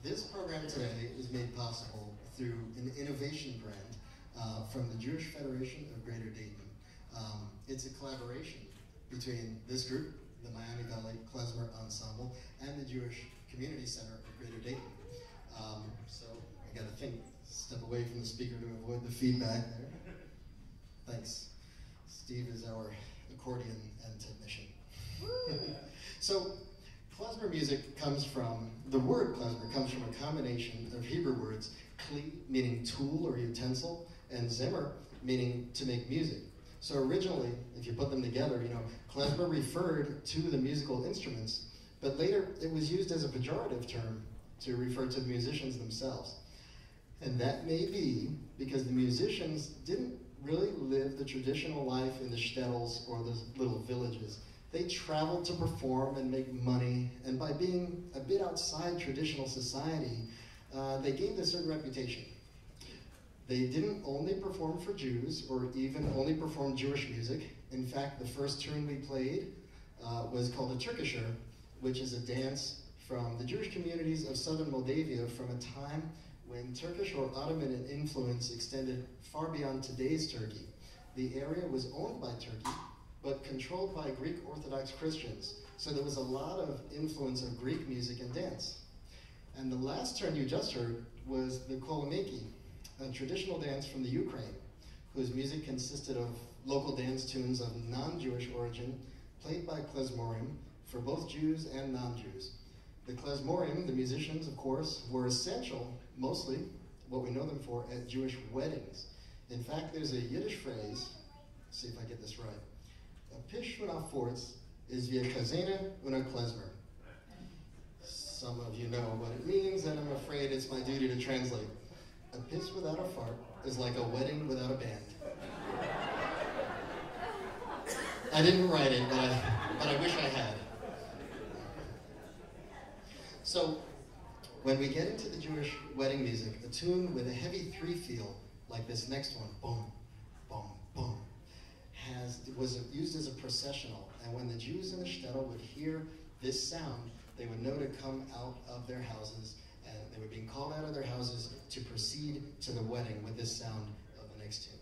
This program today is made possible through an innovation grant from the Jewish Federation of Greater Dayton. It's a collaboration between this group, the Miami Valley Klezmer Ensemble, and the Jewish Community Center of Greater Dayton. So I gotta step away from the speaker to avoid the feedback there. Thanks. Steve is our accordion and technician. So, klezmer music comes from, the word klezmer comes from a combination of Hebrew words, kli, meaning tool or utensil, and zemer, meaning to make music. So originally, if you put them together, klezmer referred to the musical instruments, but later it was used as a pejorative term to refer to the musicians themselves. And that may be because the musicians didn't really live the traditional life in the shtetls or the little villages. They traveled to perform and make money, and by being a bit outside traditional society, they gained a certain reputation. They didn't only perform for Jews or even only perform Jewish music. In fact, the first tune we played was called a Turkischer, which is a dance from the Jewish communities of southern Moldavia from a time when Turkish or Ottoman influence extended far beyond today's Turkey. The area was owned by Turkey, but controlled by Greek Orthodox Christians. So there was a lot of influence of Greek music and dance. And the last turn you just heard was the Kolomeki, a traditional dance from the Ukraine, whose music consisted of local dance tunes of non-Jewish origin, played by klezmorim for both Jews and non-Jews. The klezmorim, the musicians, of course, were essential, mostly, what we know them for, at Jewish weddings. In fact, there's a Yiddish phrase, let's see if I get this right. A pish when forts is via chazena una klezmer. Some of you know what it means, and I'm afraid it's my duty to translate. A piss without a fart is like a wedding without a band. I didn't write it, but I wish I had. So, when we get into the Jewish wedding music, a tune with a heavy three feel, like this next one, boom, boom, boom, was used as a processional. And when the Jews in the shtetl would hear this sound, they would know to come out of their houses, and they were being called out of their houses to proceed to the wedding with this sound of the next tune.